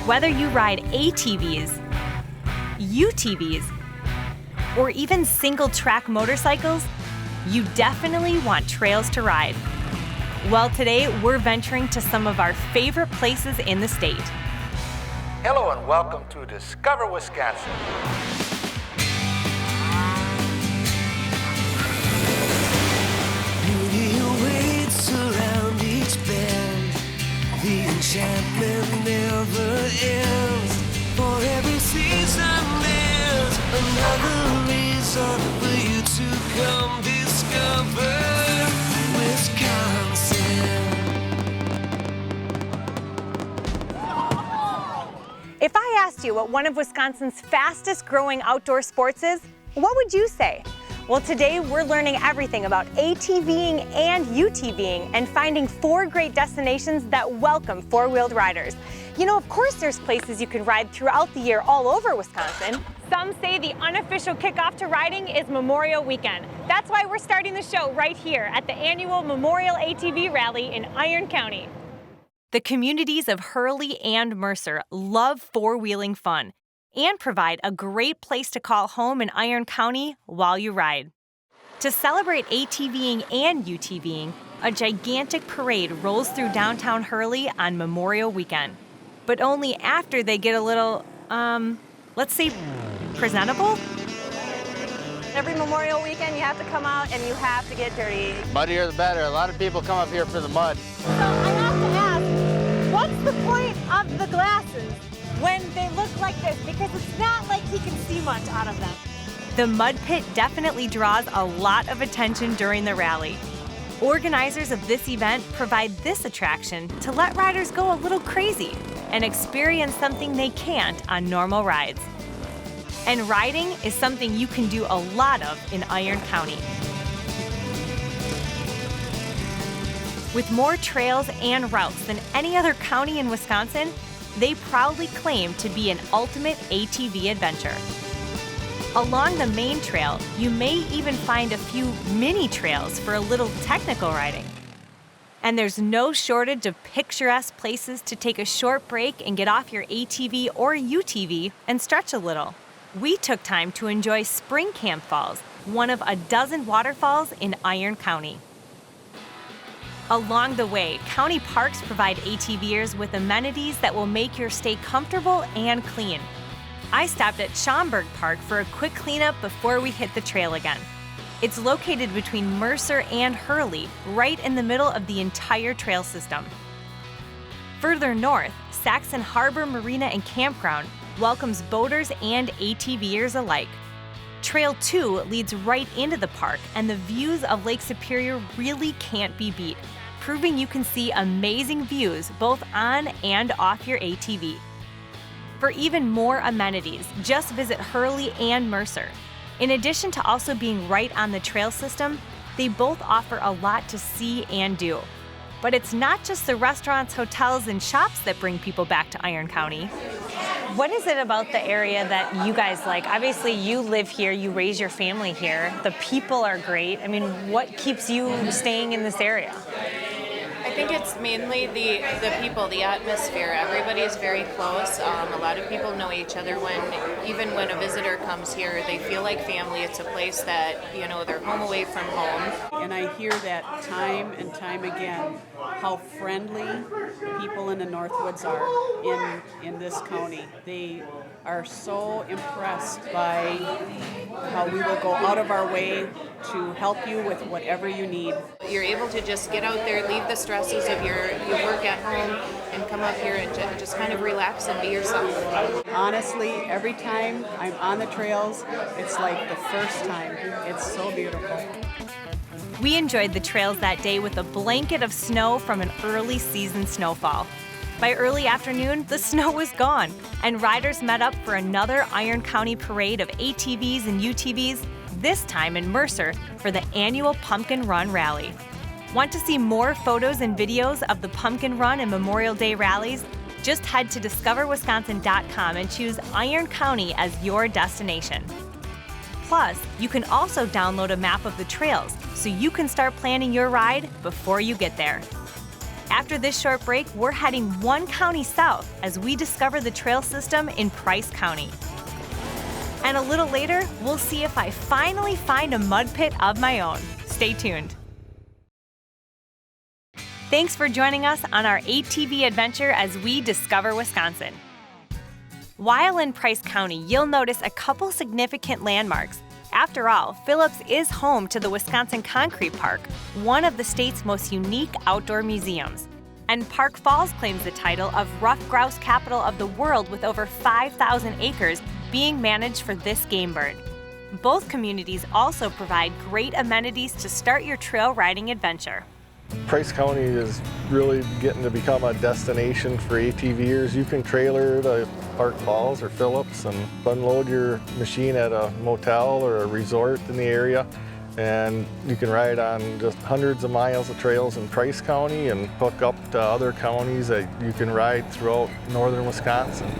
Whether you ride ATVs, UTVs, or even single-track motorcycles, you definitely want trails to ride. Well, today we're venturing to some of our favorite places in the state. Hello and welcome to Discover Wisconsin. Beauty awaits around each bend. The enchantment never ends. For every season there's another reason for you to come discover Wisconsin. If I asked you what one of Wisconsin's fastest growing outdoor sports is, what would you say? Well, today we're learning everything about ATVing and UTVing and finding 4 great destinations that welcome four-wheeled riders. You know, of course there's places you can ride throughout the year all over Wisconsin. Some say the unofficial kickoff to riding is Memorial Weekend. That's why we're starting the show right here at the annual Memorial ATV Rally in Iron County. The communities of Hurley and Mercer love four-wheeling fun and provide a great place to call home in Iron County while you ride. To celebrate ATVing and UTVing, a gigantic parade rolls through downtown Hurley on Memorial Weekend, but only after they get a little, let's say, presentable? Every Memorial Weekend you have to come out and you have to get dirty. Muddier the better. A lot of people come up here for the mud. So I have to ask, what's the point of the glasses when they look like this? Because it's not like he can see much out of them. The mud pit definitely draws a lot of attention during the rally. Organizers of this event provide this attraction to let riders go a little crazy and experience something they can't on normal rides. And riding is something you can do a lot of in Iron County. With more trails and routes than any other county in Wisconsin, they proudly claim to be an ultimate ATV adventure. Along the main trail, you may even find a few mini trails for a little technical riding. And there's no shortage of picturesque places to take a short break and get off your ATV or UTV and stretch a little. We took time to enjoy Spring Camp Falls, one of a dozen waterfalls in Iron County. Along the way, county parks provide ATVers with amenities that will make your stay comfortable and clean. I stopped at Schaumburg Park for a quick cleanup before we hit the trail again. It's located between Mercer and Hurley, right in the middle of the entire trail system. Further north, Saxon Harbor Marina and Campground welcomes boaters and ATVers alike. Trail 2 leads right into the park, and the views of Lake Superior really can't be beat, proving you can see amazing views both on and off your ATV. For even more amenities, just visit Hurley and Mercer. In addition to also being right on the trail system, they both offer a lot to see and do. But it's not just the restaurants, hotels, and shops that bring people back to Iron County. What is it about the area that you guys like? Obviously, you live here, you raise your family here. The people are great. I mean, what keeps you staying in this area? I think it's mainly the people, the atmosphere. Everybody is very close. A lot of people know each other. Even when a visitor comes here, they feel like family. It's a place that, they're home away from home. And I hear that time and time again, how friendly people in the Northwoods are in this county. They are so impressed by how we will go out of our way to help you with whatever you need. You're able to just get out there, leave the stresses of your work at home, and come up here and just kind of relax and be yourself. Honestly, every time I'm on the trails, it's like the first time. It's so beautiful. We enjoyed the trails that day with a blanket of snow from an early season snowfall. By early afternoon, the snow was gone, and riders met up for another Iron County parade of ATVs and UTVs, this time in Mercer for the annual Pumpkin Run Rally. Want to see more photos and videos of the Pumpkin Run and Memorial Day rallies? Just head to discoverwisconsin.com and choose Iron County as your destination. Plus, you can also download a map of the trails so you can start planning your ride before you get there. After this short break, we're heading one county south as we discover the trail system in Price County. And a little later, we'll see if I finally find a mud pit of my own. Stay tuned. Thanks for joining us on our ATV adventure as we discover Wisconsin. While in Price County, you'll notice a couple significant landmarks. After all, Phillips is home to the Wisconsin Concrete Park, one of the state's most unique outdoor museums. And Park Falls claims the title of Rough Grouse Capital of the World with over 5,000 acres being managed for this game bird. Both communities also provide great amenities to start your trail riding adventure. Price County is really getting to become a destination for ATVers. You can trailer to Park Falls or Phillips and unload your machine at a motel or a resort in the area. And you can ride on just hundreds of miles of trails in Price County and hook up to other counties that you can ride throughout northern Wisconsin.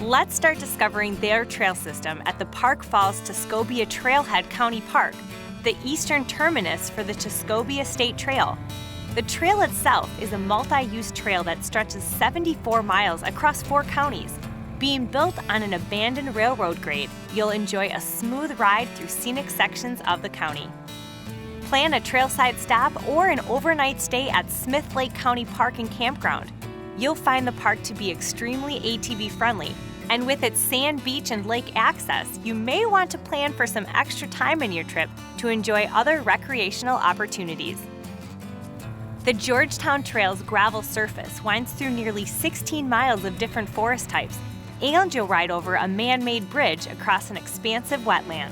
Let's start discovering their trail system at the Park Falls Tuscobia Trailhead County Park, the eastern terminus for the Tuscobia State Trail. The trail itself is a multi-use trail that stretches 74 miles across 4 counties. Being built on an abandoned railroad grade, you'll enjoy a smooth ride through scenic sections of the county. Plan a trailside stop or an overnight stay at Smith Lake County Park and Campground. You'll find the park to be extremely ATV friendly, and with its sand beach and lake access, you may want to plan for some extra time in your trip to enjoy other recreational opportunities. The Georgetown Trail's gravel surface winds through nearly 16 miles of different forest types, and you'll ride over a man-made bridge across an expansive wetland.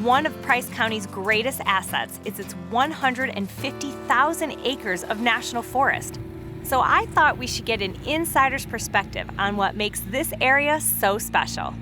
One of Price County's greatest assets is its 150,000 acres of national forest. So I thought we should get an insider's perspective on what makes this area so special.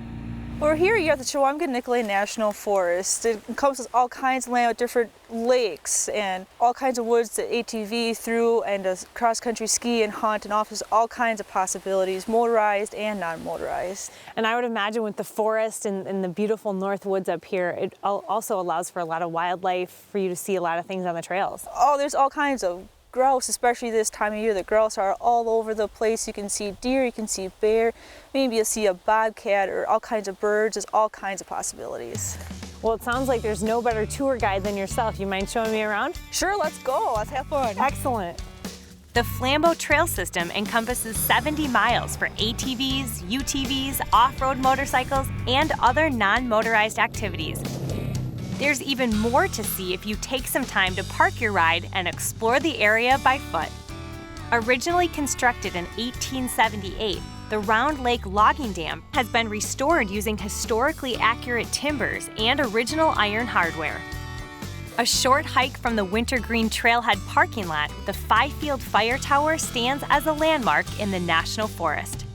We're here at the Chihuahua Nicolay National Forest. It encompasses all kinds of land with different lakes and all kinds of woods to ATV through and to cross-country ski and hunt, and offers all kinds of possibilities, motorized and non-motorized. And I would imagine with the forest and the beautiful north woods up here, it also allows for a lot of wildlife, for you to see a lot of things on the trails. Oh, there's all kinds of grouse, especially this time of year. The grouse are all over the place. You can see deer, you can see bear, maybe you'll see a bobcat or all kinds of birds. There's all kinds of possibilities. Well, it sounds like there's no better tour guide than yourself. You mind showing me around? Sure, let's go. Let's have fun. Excellent. The Flambo Trail system encompasses 70 miles for ATVs, UTVs, off-road motorcycles, and other non-motorized activities. There's even more to see if you take some time to park your ride and explore the area by foot. Originally constructed in 1878, the Round Lake Logging Dam has been restored using historically accurate timbers and original iron hardware. A short hike from the Wintergreen Trailhead parking lot, the Fifield Fire Tower stands as a landmark in the National Forest.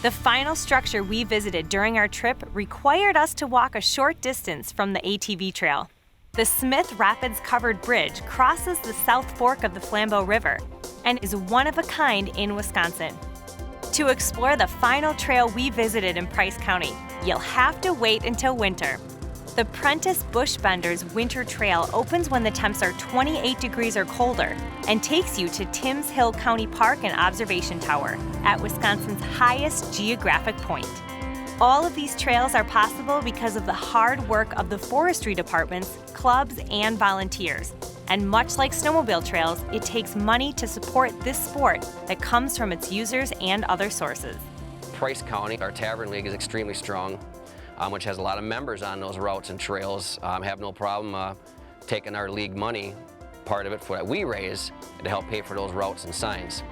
The final structure we visited during our trip required us to walk a short distance from the ATV trail. The Smith Rapids Covered Bridge crosses the South Fork of the Flambeau River and is one of a kind in Wisconsin. To explore the final trail we visited in Price County, you'll have to wait until winter. The Prentice Bushbenders Winter Trail opens when the temps are 28 degrees or colder and takes you to Timms Hill County Park and Observation Tower at Wisconsin's highest geographic point. All of these trails are possible because of the hard work of the forestry departments, clubs, and volunteers. And much like snowmobile trails, it takes money to support this sport that comes from its users and other sources. Price County, our Tavern League is extremely strong, which has a lot of members on those routes and trails. Have no problem taking our league money, part of it for that we raise, to help pay for those routes and signs.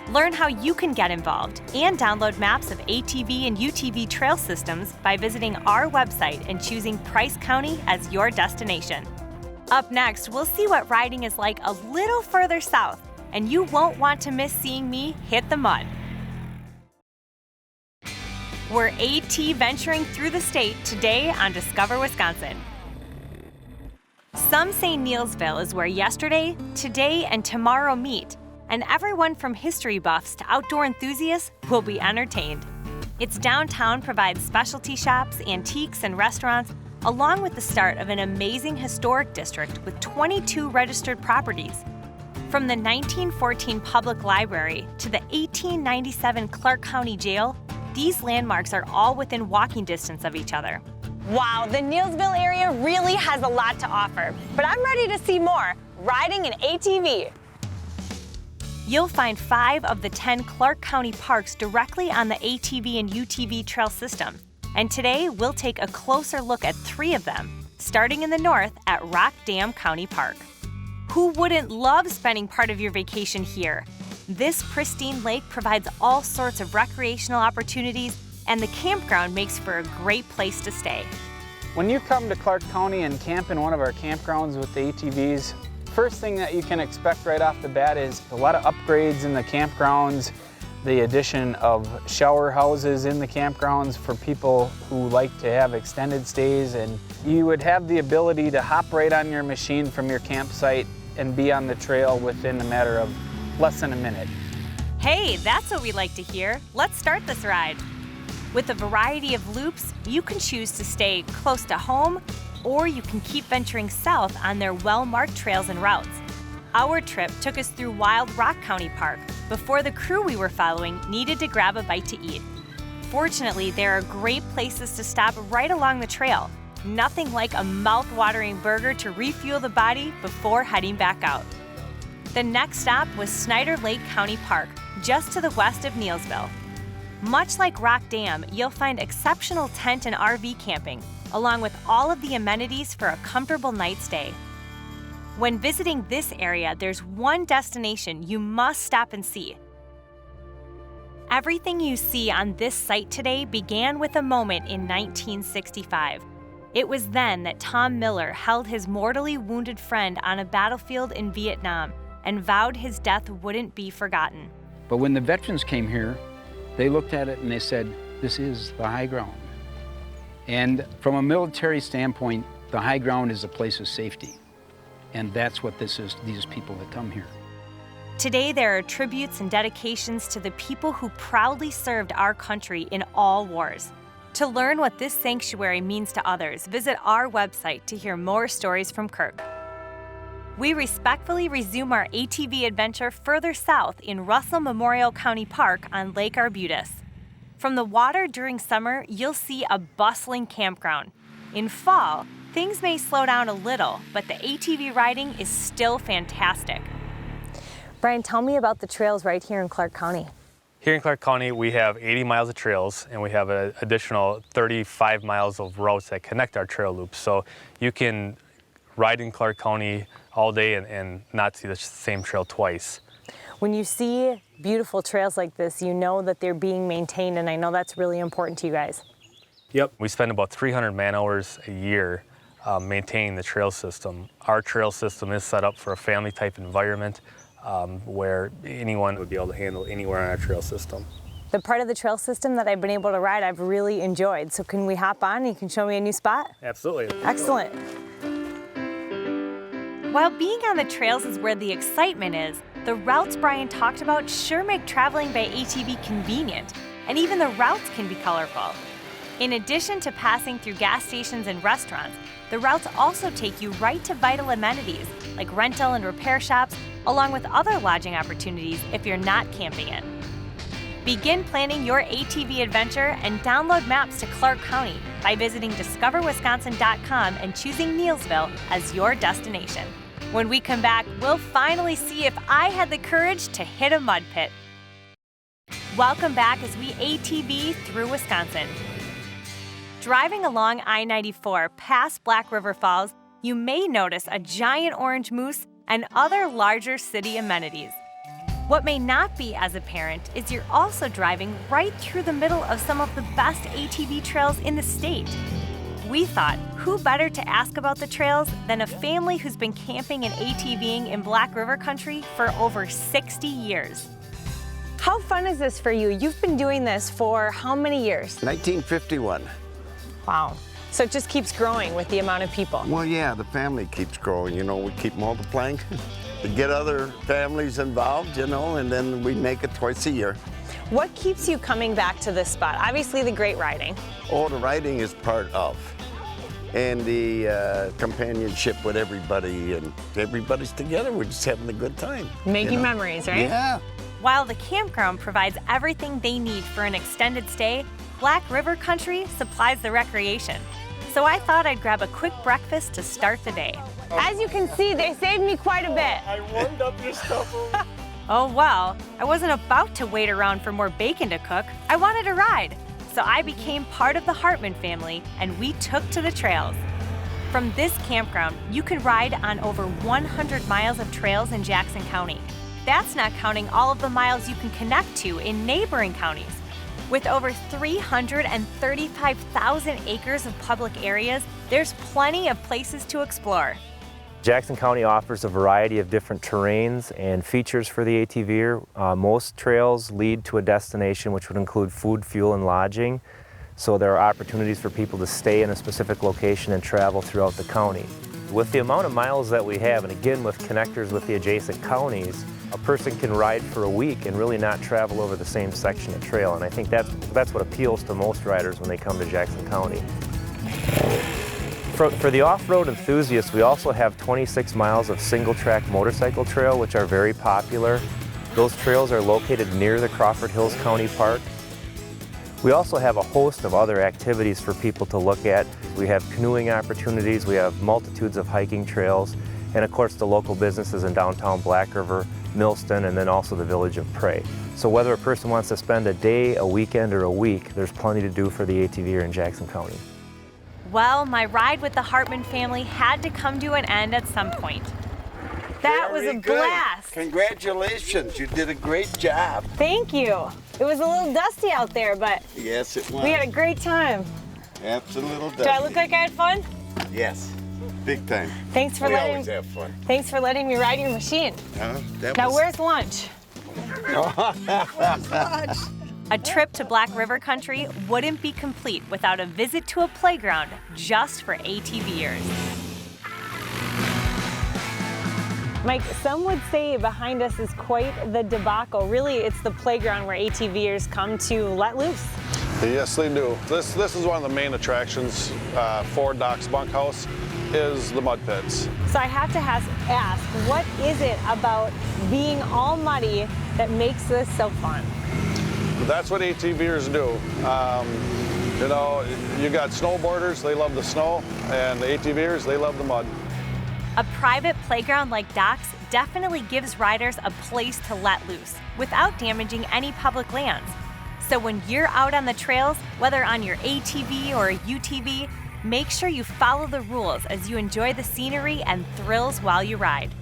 Learn how you can get involved and download maps of ATV and UTV trail systems by visiting our website and choosing Price County as your destination. Up next, we'll see what riding is like a little further south, and you won't want to miss seeing me hit the mud. We're AT venturing through the state today on Discover Wisconsin. Some say Nielsville is where yesterday, today, and tomorrow meet, and everyone from history buffs to outdoor enthusiasts will be entertained. Its downtown provides specialty shops, antiques, and restaurants, along with the start of an amazing historic district with 22 registered properties. From the 1914 Public Library to the 1897 Clark County Jail, these landmarks are all within walking distance of each other. Wow, the Nielsville area really has a lot to offer, but I'm ready to see more, riding an ATV. You'll find 5 of the 10 Clark County parks directly on the ATV and UTV trail system. And today, we'll take a closer look at 3 of them, starting in the north at Rock Dam County Park. Who wouldn't love spending part of your vacation here? This pristine lake provides all sorts of recreational opportunities, and the campground makes for a great place to stay. When you come to Clark County and camp in one of our campgrounds with the ATVs, first thing that you can expect right off the bat is a lot of upgrades in the campgrounds, the addition of shower houses in the campgrounds for people who like to have extended stays, and you would have the ability to hop right on your machine from your campsite and be on the trail within a matter of less than a minute. Hey, that's what we like to hear. Let's start this ride. With a variety of loops, you can choose to stay close to home, or you can keep venturing south on their well-marked trails and routes. Our trip took us through Wild Rock County Park before the crew we were following needed to grab a bite to eat. Fortunately, there are great places to stop right along the trail. Nothing like a mouth-watering burger to refuel the body before heading back out. The next stop was Snyder Lake County Park, just to the west of Nielsville. Much like Rock Dam, you'll find exceptional tent and RV camping, along with all of the amenities for a comfortable night stay. When visiting this area, there's one destination you must stop and see. Everything you see on this site today began with a moment in 1965. It was then that Tom Miller held his mortally wounded friend on a battlefield in Vietnam and vowed his death wouldn't be forgotten. But when the veterans came here, they looked at it and they said, this is the high ground. And from a military standpoint, the high ground is a place of safety. And that's what this is, these people that come here. Today, there are tributes and dedications to the people who proudly served our country in all wars. To learn what this sanctuary means to others, visit our website to hear more stories from Kirk. We respectfully resume our ATV adventure further south in Russell Memorial County Park on Lake Arbutus. From the water during summer, you'll see a bustling campground. In fall, things may slow down a little, but the ATV riding is still fantastic. Brian, tell me about the trails right here in Clark County. Here in Clark County, we have 80 miles of trails, and we have an additional 35 miles of routes that connect our trail loops. So you can ride in Clark County all day and not see the same trail twice. When you see beautiful trails like this, you know that they're being maintained, and I know that's really important to you guys. Yep, we spend about 300 man-hours a year maintaining the trail system. Our trail system is set up for a family-type environment where anyone would be able to handle anywhere on our trail system. The part of the trail system that I've been able to ride, I've really enjoyed. So can we hop on and you can show me a new spot? Absolutely. Excellent. While being on the trails is where the excitement is, the routes Brian talked about sure make traveling by ATV convenient, and even the routes can be colorful. In addition to passing through gas stations and restaurants, the routes also take you right to vital amenities like rental and repair shops, along with other lodging opportunities if you're not camping in. Begin planning your ATV adventure and download maps to Clark County by visiting discoverwisconsin.com and choosing Nielsville as your destination. When we come back, we'll finally see if I had the courage to hit a mud pit. Welcome back as we ATV through Wisconsin. Driving along I-94 past Black River Falls, you may notice a giant orange moose and other larger city amenities. What may not be as apparent is you're also driving right through the middle of some of the best ATV trails in the state. We thought, who better to ask about the trails than a family who's been camping and ATVing in Black River country for over 60 years. How fun is this for you? You've been doing this for how many years? 1951. Wow. So it just keeps growing with the amount of people. Well, yeah, the family keeps growing. You know, we keep multiplying to get other families involved, you know, and then we make it twice a year. What keeps you coming back to this spot? Obviously the great riding. Oh, the riding is part of. and the companionship with everybody, and everybody's together. We're just having a good time. Making memories, right? Yeah. While the campground provides everything they need for an extended stay, Black River Country supplies the recreation. So I thought I'd grab a quick breakfast to start the day. As you can see, they saved me quite a bit. I warmed up your stuff. Oh well, I wasn't about to wait around for more bacon to cook. I wanted a ride. So I became part of the Hartman family and we took to the trails. From this campground, you can ride on over 100 miles of trails in Jackson County. That's not counting all of the miles you can connect to in neighboring counties. With over 335,000 acres of public areas, there's plenty of places to explore. Jackson County offers a variety of different terrains and features for the ATVer. Most trails lead to a destination which would include food, fuel, and lodging. So there are opportunities for people to stay in a specific location and travel throughout the county. With the amount of miles that we have, and again with connectors with the adjacent counties, a person can ride for a week and really not travel over the same section of trail. And I think that's what appeals to most riders when they come to Jackson County. For the off-road enthusiasts, we also have 26 miles of single-track motorcycle trail, which are very popular. Those trails are located near the Crawford Hills County Park. We also have a host of other activities for people to look at. We have canoeing opportunities, we have multitudes of hiking trails, and of course the local businesses in downtown Black River, Millston, and then also the village of Prey. So whether a person wants to spend a day, a weekend, or a week, there's plenty to do for the ATVer in Jackson County. Well, my ride with the Hartman family had to come to an end at some point. That was a blast. Congratulations, you did a great job. Thank you. It was a little dusty out there, but Yes, it was. we had a great time. Absolutely. Do I look like I had fun? Yes, big time. Thanks for we letting always have fun. Thanks for letting me ride your machine. Now where's lunch? A trip to Black River Country wouldn't be complete without a visit to a playground just for ATVers. Mike, some would say behind us is quite the debacle. Really, it's the playground where ATVers come to let loose. Yes, they do. This is one of the main attractions for Doc's Bunkhouse is the mud pits. So I have to ask, what is it about being all muddy that makes this so fun? That's what ATVers do. You know, you got snowboarders, they love the snow, and the ATVers, they love the mud. A private playground like Doc's definitely gives riders a place to let loose without damaging any public lands. So when you're out on the trails, whether on your ATV or a UTV, make sure you follow the rules as you enjoy the scenery and thrills while you ride.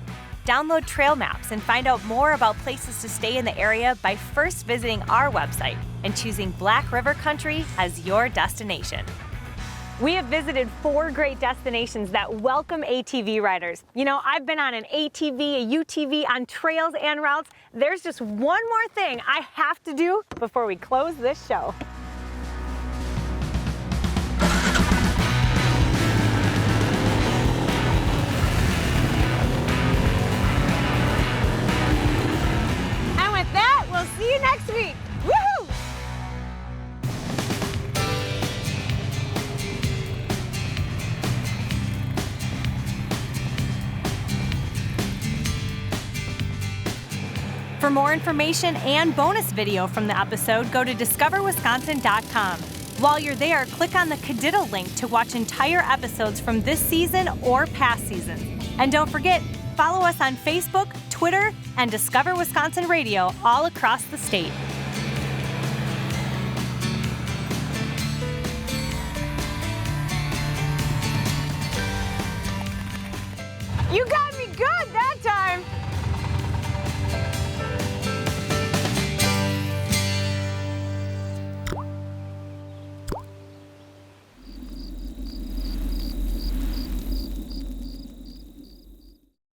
Download trail maps and find out more about places to stay in the area by first visiting our website and choosing Black River Country as your destination. We have visited 4 great destinations that welcome ATV riders. You know, I've been on an ATV, a UTV, on trails and routes. There's just one more thing I have to do before we close this show. And with that, we'll see you next week. Woohoo! For more information and bonus video from the episode, go to discoverwisconsin.com. While you're there, click on the Cadiddle link to watch entire episodes from this season or past seasons. And don't forget, follow us on Facebook, Twitter, and Discover Wisconsin Radio all across the state. You got